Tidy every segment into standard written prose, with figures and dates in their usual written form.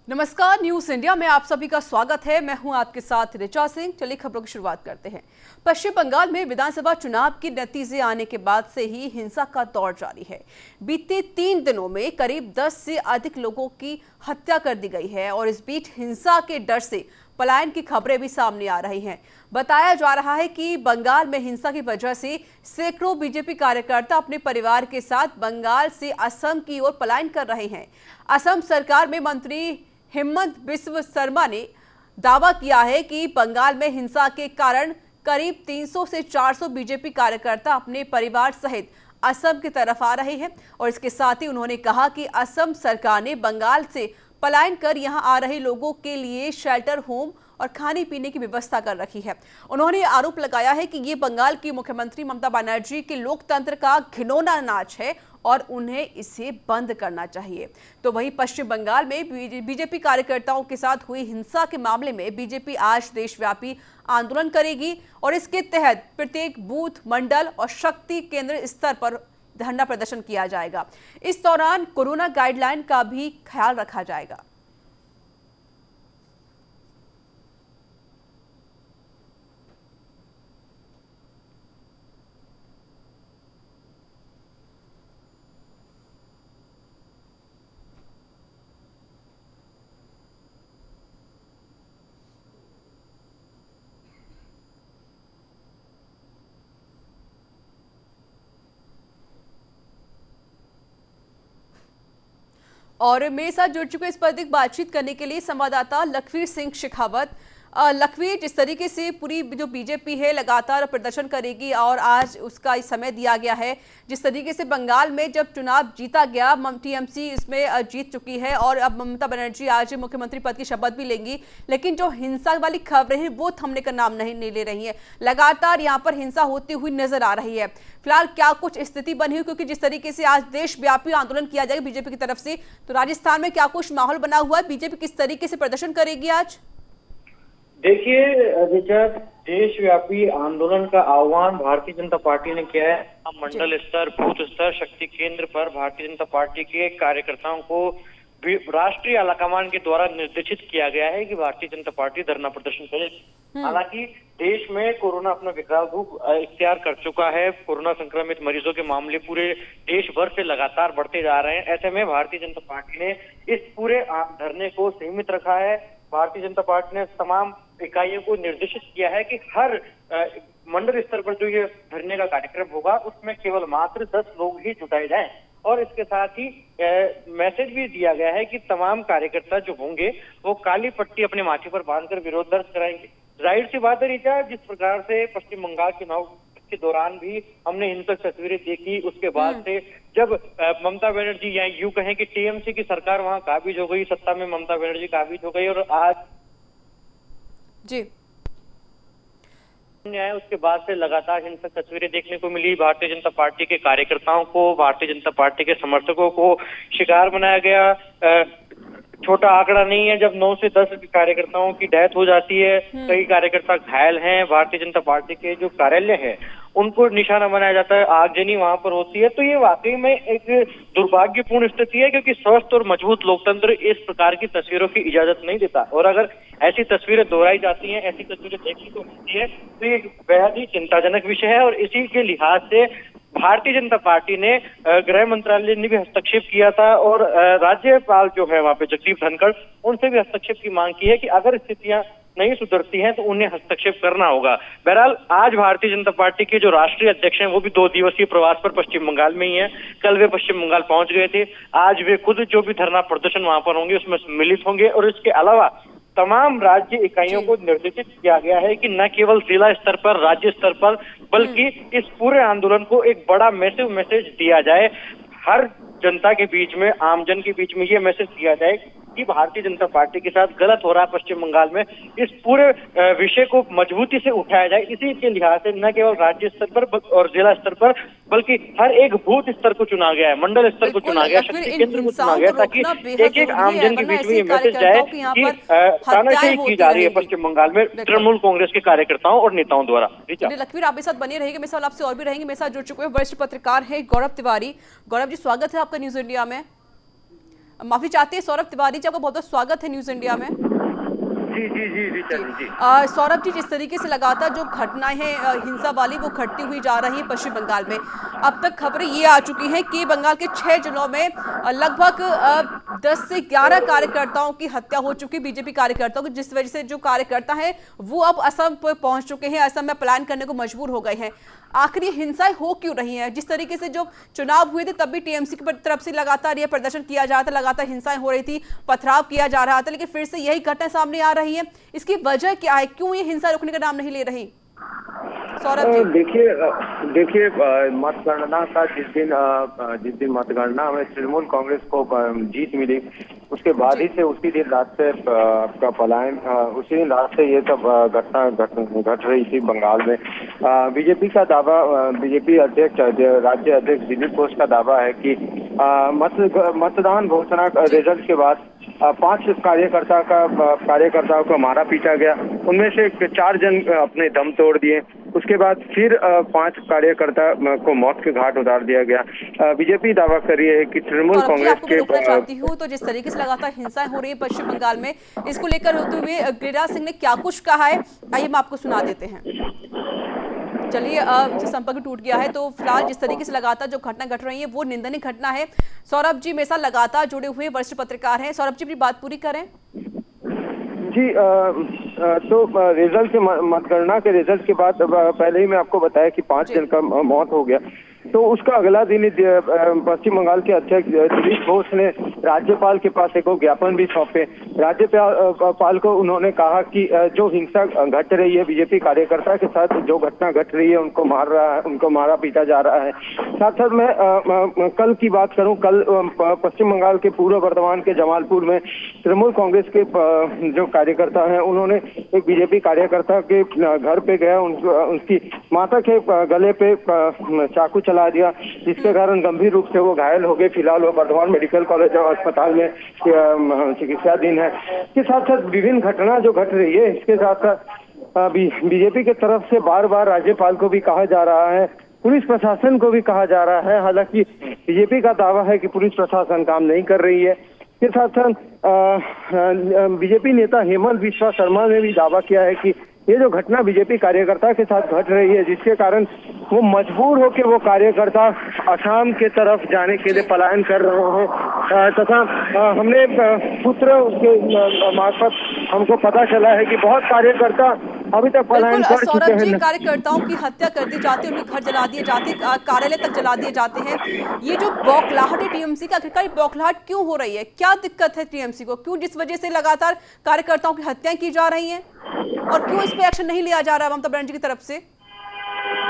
नमस्कार, news India में आप सभी का स्वागत है। मैं हूं आपके साथ ऋचा सिंह। चलिए खबरों की शुरुआत करते हैं। पश्चिम बंगाल में विधानसभा चुनाव के नतीजे आने के बाद से ही हिंसा का दौर जारी है। बीते 3 दिनों में करीब 10 से अधिक लोगों की हत्या कर दी गई है और इस बीच हिंसा के डर से पलायन की खबरें भी सामने आ रही हैं। बताया जा रहा है कि बंगाल में हिंसा की वजह से सैकड़ों बीजेपी कार्यकर्ता अपने परिवार के साथ बंगाल से असम की ओर पलायन कर रहे हैं। असम सरकार में मंत्री हिमंत बिस्व शर्मा ने दावा किया है कि बंगाल में हिंसा के कारण करीब 300 से 400 बीजेपी कार्यकर्ता अपने परिवार सहित असम की तरफ आ रहे हैं और इसके साथ ही उन्होंने कहा कि असम सरकार ने बंगाल से पलायन कर यहां आ रहे लोगों के लिए शेल्टर होम और खाने पीने की व्यवस्था कर रखी है। उन्होंने आरोप लगाया है कि ये बंगाल की मुख्यमंत्री ममता बनर्जी के लोकतंत्र का घिनौना नाच है और उन्हें इसे बंद करना चाहिए। तो वहीं पश्चिम बंगाल में बीजेपी कार्यकर्ताओं के साथ हुई हिंसा के मामले में बीजेपी आज देशव्यापी आंदोलन करेगी और इसके तहत प्रत्येक बूथ, मंडल और शक्ति केंद्र स्तर पर धरना प्रदर्शन किया जाएगा। इस दौरान कोरोना गाइडलाइन का भी ख्याल रखा जाएगा। और मेरे साथ जुड़ चुके इस पर अधिक बातचीत करने के लिए संवाददाता लखवीर सिंह शेखावत। लखवीर, जिस तरीके से पूरी जो बीजेपी है लगातार प्रदर्शन करेगी और आज उसका समय दिया गया है, जिस तरीके से बंगाल में जब चुनाव जीता गया, टीएमसी इसमें जीत चुकी है और अब ममता बनर्जी आज मुख्यमंत्री पद की शपथ भी लेंगी, लेकिन जो हिंसा वाली खबरें हैं वो थमने का नाम नहीं ले रही है। लगातार यहाँ पर हिंसा होती हुई नजर आ रही है। फिलहाल क्या कुछ स्थिति बनी हुई, क्योंकि जिस तरीके से आज देशव्यापी आंदोलन किया जाएगा बीजेपी की तरफ से, तो राजस्थान में क्या कुछ माहौल बना हुआ है? बीजेपी किस तरीके से प्रदर्शन करेगी आज? देखिए रिचर्ड, देशव्यापी आंदोलन का आह्वान भारतीय जनता पार्टी ने किया है। मंडल स्तर, बूथ स्तर, शक्ति केंद्र पर भारतीय जनता पार्टी के कार्यकर्ताओं को राष्ट्रीय आलाकमान के द्वारा निर्देशित किया गया है कि भारतीय जनता पार्टी धरना प्रदर्शन करे। हालांकि देश में कोरोना अपना विकराल रूप इख्तियार कर चुका है। कोरोना संक्रमित मरीजों के मामले पूरे देश भर से लगातार बढ़ते जा रहे हैं। ऐसे में भारतीय जनता पार्टी ने इस पूरे धरने को सीमित रखा है। भारतीय जनता पार्टी ने तमाम इकाइयों को निर्देशित किया है कि हर मंडल स्तर पर जो ये धरने का कार्यक्रम होगा उसमें केवल मात्र 10 लोग ही जुटाए जाएं और इसके साथ ही मैसेज भी दिया गया है कि तमाम कार्यकर्ता जो होंगे वो काली पट्टी अपने माथे पर बांधकर विरोध दर्ज कराएंगे। जाहिर सी बात है रीचा, जिस प्रकार से पश्चिम बंगाल चुनाव के दौरान भी हमने हिंसक तस्वीरें देखी, उसके बाद से जब ममता बनर्जी या यूं कहें कि टीएमसी की सरकार वहां काबिज हो गई, सत्ता में ममता बनर्जी काबिज हो गई और आज जी आए, उसके बाद से लगातार हिंसक तस्वीरें देखने को मिली। भारतीय जनता पार्टी के कार्यकर्ताओं को, भारतीय जनता पार्टी के समर्थकों को शिकार बनाया गया। छोटा आंकड़ा नहीं है जब 9 से 10 कार्यकर्ताओं की डेथ हो जाती है, कई कार्यकर्ता घायल हैं। भारतीय जनता पार्टी के जो कार्यालय है उनको निशाना बनाया जाता है, आगजनी वहां पर होती है। तो ये वाकई में एक दुर्भाग्यपूर्ण स्थिति है, क्योंकि स्वस्थ और मजबूत लोकतंत्र इस प्रकार की तस्वीरों की इजाजत नहीं देता और अगर ऐसी तस्वीरें दोहराई जाती हैं, ऐसी तस्वीरें देखने को मिलती है तो ये बेहद ही चिंताजनक विषय है। और इसी के लिहाज से भारतीय जनता पार्टी ने गृह मंत्रालय ने भी हस्तक्षेप किया था और राज्यपाल जो है वहां पे जगदीप धनखड़, उनसे भी हस्तक्षेप की मांग की है कि अगर स्थितियां नहीं सुधरती हैं तो उन्हें हस्तक्षेप करना होगा। बहरहाल आज भारतीय जनता पार्टी के जो राष्ट्रीय अध्यक्ष हैं वो भी 2 दिवसीय प्रवास पर पश्चिम बंगाल में ही है। कल वे पश्चिम बंगाल पहुंच गए थे, आज वे खुद जो भी धरना प्रदर्शन वहां पर होंगे उसमें सम्मिलित होंगे। और इसके अलावा तमाम राज्य इकाइयों को निर्देशित किया गया है कि न केवल जिला स्तर पर, राज्य स्तर पर, बल्कि इस पूरे आंदोलन को एक बड़ा मैसेज दिया जाए। हर जनता के बीच में, आमजन के बीच में ये मैसेज दिया जाए कि भारतीय जनता पार्टी के साथ गलत हो रहा है पश्चिम बंगाल में। इस पूरे विषय को मजबूती से उठाया जाए। इसी के लिहाज से न केवल राज्य स्तर पर और जिला स्तर पर, बल्कि हर एक बूथ स्तर को चुना गया है, मंडल स्तर को चुना गया, शक्ति केंद्र को चुना गया, ताकि एक एक आमजन के बीच में ये मैसेज जाए कि तानाशाही की जा रही है पश्चिम बंगाल में तृणमूल कांग्रेस के कार्यकर्ताओं और नेताओं द्वारा। लखवीर, आप मेरे साथ बने रहेंगे, मेरे सवाल आपसे और भी रहेंगे। मेरे साथ जुड़ चुके हैं वरिष्ठ पत्रकार है गौरव तिवारी। गौरव जी, स्वागत है आपका न्यूज इंडिया में। माफी चाहते हैं सौरभ तिवारी जी, आपका बहुत बहुत स्वागत है न्यूज इंडिया में। जी जी जी जी जी सौरभ जी, जिस तरीके से लगातार जो घटनाएं हैं हिंसा वाली वो घटती हुई जा रही है पश्चिम बंगाल में, अब तक खबरें ये आ चुकी हैं कि बंगाल के 6 जिलों में लगभग 10 से 11 कार्यकर्ताओं की हत्या हो चुकी, बीजेपी कार्यकर्ताओं की, जिस वजह से जो कार्यकर्ता हैं वो अब असम पर पहुंच चुके हैं, असम में पलायन करने को मजबूर हो गए हैं। आखिर ये हिंसाएं हो क्यों रही हैं? जिस तरीके से जो चुनाव हुए थे तब भी टीएमसी की तरफ से लगातार ये प्रदर्शन किया जा रहा था, लगातार हिंसाएं हो रही थी, पथराव किया जा रहा था, लेकिन फिर से यही घटना सामने आ रही है। इसकी वजह क्या है? क्यों ये हिंसा रुकने का नाम नहीं ले रही? सौरभ जी, देखिए मतगणना का जिस दिन मतगणना में तृणमूल कांग्रेस को जीत मिली, उसके बाद ही से उसी दिन रात से आपका पलायन, उसी दिन रात से ये सब घटना घट रही थी बंगाल में। बीजेपी का दावा, बीजेपी अध्यक्ष राज्य अध्यक्ष दिलीप घोष का दावा है कि मतदान घोषणा रिजल्ट के बाद 5 कार्यकर्ताओं को मारा पीटा गया, उनमें से 4 जन अपने दम तोड़ दिए। उसके बाद फिर 5 कार्यकर्ता को मौत के घाट उतार दिया गया। बीजेपी दावा कर रही है कि तृणमूल कांग्रेस के चाहती हूँ तो जिस तरीके से लगातार हिंसाएं हो रही है पश्चिम बंगाल में, इसको लेकर होते हुए गिरिराज सिंह ने क्या कुछ कहा है, आइए हम आपको सुना देते हैं। चलिए, संपर्क टूट गया है, तो फिलहाल जिस तरीके से लगातार जो घटना घट रही है वो निंदनीय घटना है। सौरभ जी मेरे साथ लगातार जुड़े हुए वरिष्ठ पत्रकार हैं। सौरभ जी, अपनी बात पूरी करें। जी, तो रिजल्ट के मतगणना के रिजल्ट के बाद पहले ही मैं आपको बताया कि 5 जन का मौत हो गया, तो उसका अगला दिन पश्चिम बंगाल के अध्यक्ष दिलीप घोष ने राज्यपाल के पास एक ज्ञापन भी सौंपे। राज्यपाल को उन्होंने कहा कि जो हिंसा घट रही है बीजेपी कार्यकर्ता के साथ, जो घटना घट रही है, उनको मारा पीटा जा रहा है। साथ साथ मैं कल की बात करूं, कल पश्चिम बंगाल के पूर्व बर्धमान के जमालपुर में तृणमूल कांग्रेस के जो कार्यकर्ता हैं, उन्होंने एक बीजेपी कार्यकर्ता के घर पे गया, उनकी माता के गले पे चाकू चला दिया, जिसके कारण गंभीर रूप से वो घायल हो गए। फिलहाल वो बर्धमान मेडिकल कॉलेज और अस्पताल में चिकित्साधीन है। इसके साथ साथ विभिन्न घटना जो घट रही है, इसके साथ साथ बीजेपी की तरफ से बार बार राज्यपाल को भी कहा जा रहा है, पुलिस प्रशासन को भी कहा जा रहा है। हालांकि बीजेपी का दावा है कि पुलिस प्रशासन काम नहीं कर रही है। इसके साथ साथ बीजेपी नेता हेमंत बिस्वा शर्मा ने भी दावा किया है कि ये जो घटना बीजेपी कार्यकर्ता के साथ घट रही है, जिसके कारण वो मजबूर होकर वो कार्यकर्ता असम के तरफ जाने के लिए पलायन कर रहे हैं, तथा हमने सूत्र के मार्फत हमको पता चला है कि बहुत कार्यकर्ता अभी तक पलायन कर चुके हैं। कार्यकर्ताओं की हत्या कर दी जाती है, उनके घर जला दिए जाते, कार्यालय तक जला दिए जाते हैं। ये जो बौखलाहट है टीएमसी का, आखिरकार बौखलाहट क्यों हो रही है? क्या दिक्कत है टीएमसी को? क्यों जिस वजह से लगातार कार्यकर्ताओं की हत्याएं की जा रही हैं, और क्यों इस पे एक्शन नहीं लिया जा रहा है ममता बनर्जी की तरफ से?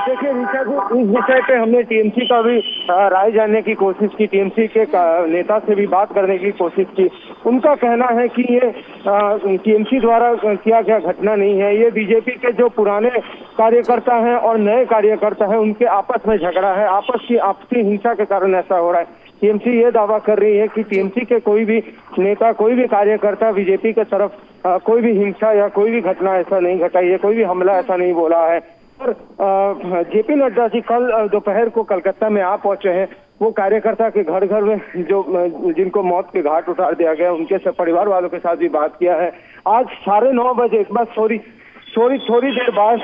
देखिए ऋचा जी, इस विषय पे हमने टीएमसी का भी राय जानने की कोशिश की, टीएमसी के नेता से भी बात करने की कोशिश की। उनका कहना है कि ये टीएमसी द्वारा किया गया घटना नहीं है, ये बीजेपी के जो पुराने कार्यकर्ता हैं और नए कार्यकर्ता हैं, उनके आपस में झगड़ा है, आपसी हिंसा के कारण ऐसा हो रहा है। टीएमसी ये दावा कर रही है कि टीएमसी के कोई भी नेता, कोई भी कार्यकर्ता बीजेपी के तरफ कोई भी हिंसा या कोई भी घटना ऐसा नहीं घटाई है, कोई भी हमला ऐसा नहीं बोला है। और जेपी नड्डा जी कल दोपहर को कलकत्ता में आ पहुंचे हैं। वो कार्यकर्ता के घर घर में जो जिनको मौत के घाट उतार दिया गया, उनके सब परिवार वालों के साथ भी बात किया है। आज 9:30 बजे एक बार थोड़ी देर बाद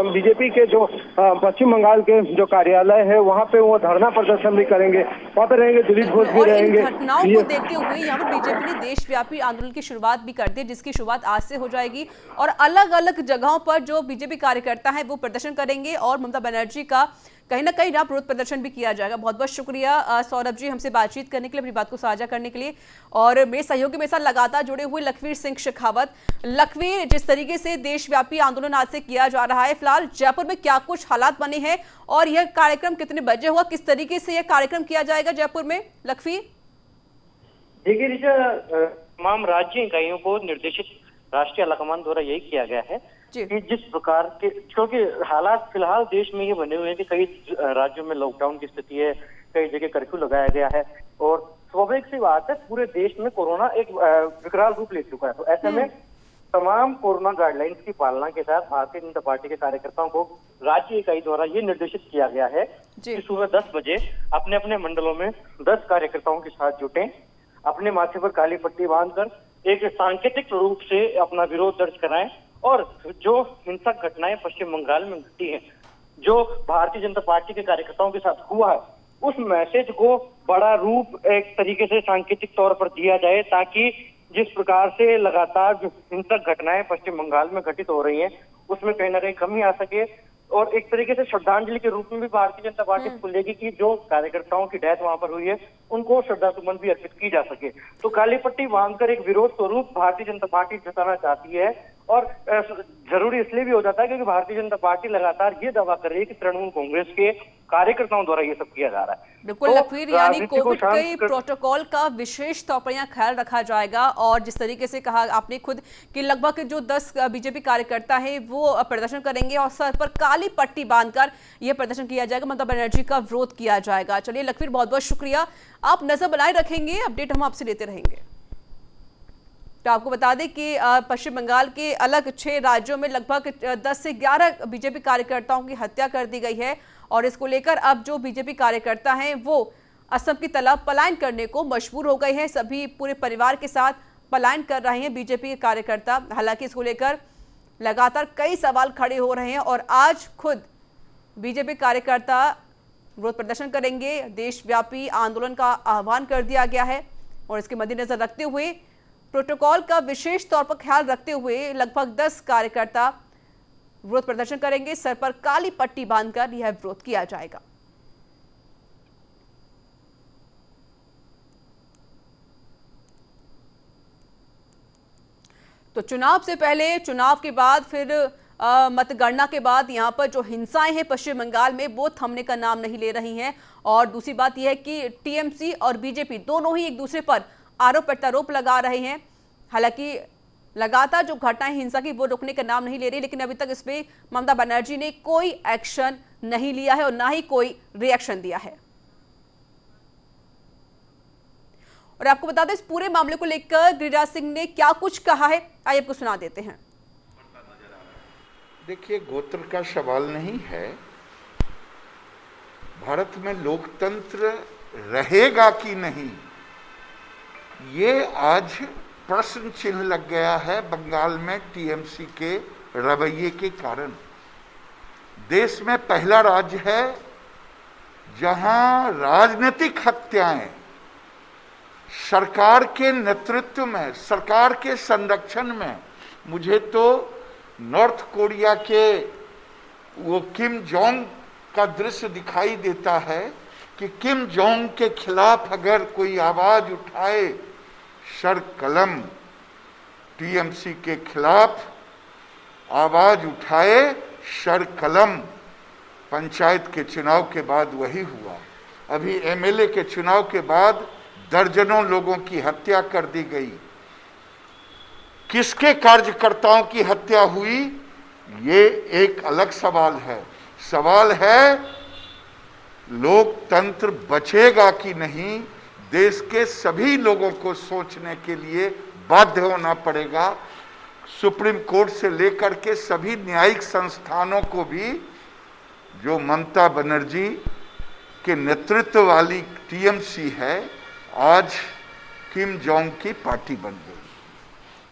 बीजेपी के जो पश्चिम बंगाल के जो कार्यालय है, वहाँ पे वो धरना प्रदर्शन भी करेंगे, वहाँ पे रहेंगे, दिलीप घोष भी रहेंगे। घटनाओं को देखते हुए यहाँ पर बीजेपी ने देशव्यापी आंदोलन की शुरुआत भी कर दी, जिसकी शुरुआत आज से हो जाएगी, और अलग अलग जगहों पर जो बीजेपी कार्यकर्ता है वो प्रदर्शन करेंगे, और ममता बनर्जी का कहीं ना कहीं विरोध प्रदर्शन भी किया जाएगा। बहुत बहुत शुक्रिया सौरभ जी हमसे बातचीत करने के लिए, अपनी बात को साझा करने के लिए। और मेरे सहयोगी मेरे साथ लगातार जुड़े हुए लखवीर सिंह शेखावत। लखवीर, जिस तरीके से देशव्यापी आंदोलन आज से किया जा रहा है, फिलहाल जयपुर में क्या कुछ हालात बने हैं और यह कार्यक्रम कितने बजे हुआ, किस तरीके से यह कार्यक्रम किया जाएगा जयपुर में? लखवीर, देखिए ऋचा, तमाम राज्य इकाइयों को निर्देशित राष्ट्रीय आलाकमान द्वारा यही किया गया है कि जिस प्रकार के, क्योंकि हालात फिलहाल देश में ये बने हुए हैं कि कई राज्यों में लॉकडाउन की स्थिति है, कई जगह कर्फ्यू लगाया गया है, और स्वाभाविक सी बात है पूरे देश में कोरोना एक विकराल रूप ले चुका है। तो ऐसे में तमाम कोरोना गाइडलाइंस की पालना के साथ भारतीय जनता पार्टी के कार्यकर्ताओं को राज्य इकाई द्वारा ये निर्देशित किया गया है कि सुबह 10 बजे अपने अपने मंडलों में 10 कार्यकर्ताओं के साथ जुटें, अपने माथे पर काली पट्टी बांधकर एक सांकेतिक रूप से अपना विरोध दर्ज कराएं और जो हिंसक घटनाएं पश्चिम बंगाल में घटी हैं, जो भारतीय जनता पार्टी के कार्यकर्ताओं के साथ हुआ है, उस मैसेज को बड़ा रूप एक तरीके से सांकेतिक तौर पर दिया जाए, ताकि जिस प्रकार से लगातार जो हिंसक घटनाएं पश्चिम बंगाल में घटित हो रही हैं उसमें कहीं ना कहीं कमी आ सके और एक तरीके से श्रद्धांजलि के रूप में भी भारतीय जनता पार्टी बोलेगी कि जो कार्यकर्ताओं की डेथ वहां पर हुई है उनको श्रद्धासुमन भी अर्पित की जा सके। तो काली पट्टी बांधकर एक विरोध स्वरूप भारतीय जनता पार्टी जताना चाहती है और जरूरी इसलिए भी हो जाता है क्योंकि भारतीय जनता पार्टी लगातार ये दावा कर रही है कि तृणमूल कांग्रेस के कार्यकर्ताओं द्वारा ये सब किया जा रहा है। बिल्कुल लखवीर, यानी कोविड के प्रोटोकॉल का विशेष तौर पर यहाँ ख्याल रखा जाएगा और जिस तरीके से कहा आपने खुद कि लगभग जो 10 बीजेपी कार्यकर्ता हैं वो प्रदर्शन करेंगे और सर पर काली पट्टी बांधकर यह प्रदर्शन किया जाएगा, ममता बनर्जी का विरोध किया जाएगा। चलिए लखवीर, बहुत बहुत शुक्रिया, आप नजर बनाए रखेंगे, अपडेट हम आपसे लेते रहेंगे। तो आपको बता दें कि पश्चिम बंगाल के अलग 6 राज्यों में लगभग 10 से 11 बीजेपी कार्यकर्ताओं की हत्या कर दी गई है और इसको लेकर अब जो बीजेपी कार्यकर्ता हैं वो असम की तरफ पलायन करने को मजबूर हो गए हैं। सभी पूरे परिवार के साथ पलायन कर रहे हैं बीजेपी के कार्यकर्ता। हालांकि इसको लेकर लगातार कई सवाल खड़े हो रहे हैं और आज खुद बीजेपी कार्यकर्ता विरोध प्रदर्शन करेंगे। देशव्यापी आंदोलन का आह्वान कर दिया गया है और इसके मद्देनजर रखते हुए, प्रोटोकॉल का विशेष तौर पर ख्याल रखते हुए लगभग 10 कार्यकर्ता विरोध प्रदर्शन करेंगे। सर पर काली पट्टी बांधकर यह विरोध किया जाएगा। तो चुनाव से पहले, चुनाव के बाद, फिर मतगणना के बाद यहाँ पर जो हिंसाएं हैं पश्चिम बंगाल में वो थमने का नाम नहीं ले रही हैं। और दूसरी बात यह है कि टीएमसी और बीजेपी दोनों ही एक दूसरे पर आरोप प्रत्यारोप लगा रहे हैं। हालांकि लगातार जो घटनाएं हिंसा की वो रोकने का नाम नहीं ले रही, लेकिन अभी तक इसमें ममता बनर्जी ने कोई एक्शन नहीं लिया है और ना ही कोई रिएक्शन दिया है। और आपको बता दें इस पूरे मामले को लेकर गिरिराज सिंह ने क्या कुछ कहा है, आइए आपको सुना देते हैं। देखिए, गोत्र का सवाल नहीं है। भारत में लोकतंत्र रहेगा कि नहीं, ये आज प्रश्न चिन्ह लग गया है बंगाल में टीएमसी के रवैये के कारण। देश में पहला राज्य है जहां राजनीतिक हत्याएं सरकार के नेतृत्व में, सरकार के संरक्षण में, मुझे तो नॉर्थ कोरिया के वो किम जोंग का दृश्य दिखाई देता है कि किम जोंग के खिलाफ अगर कोई आवाज उठाए, सर कलम टीएमसी के खिलाफ आवाज उठाए, सर कलम। पंचायत के चुनाव के बाद वही हुआ। अभी एमएलए के चुनाव के बाद दर्जनों लोगों की हत्या कर दी गई। किसके कार्यकर्ताओं की हत्या हुई, ये एक अलग सवाल है। सवाल है लोकतंत्र बचेगा कि नहीं। देश के सभी लोगों को सोचने के लिए बाध्य होना पड़ेगा। सुप्रीम कोर्ट से लेकर के सभी न्यायिक संस्थानों को भी, जो ममता बनर्जी के नेतृत्व वाली टीएमसी है, आज किम जोंग की पार्टी बन गई।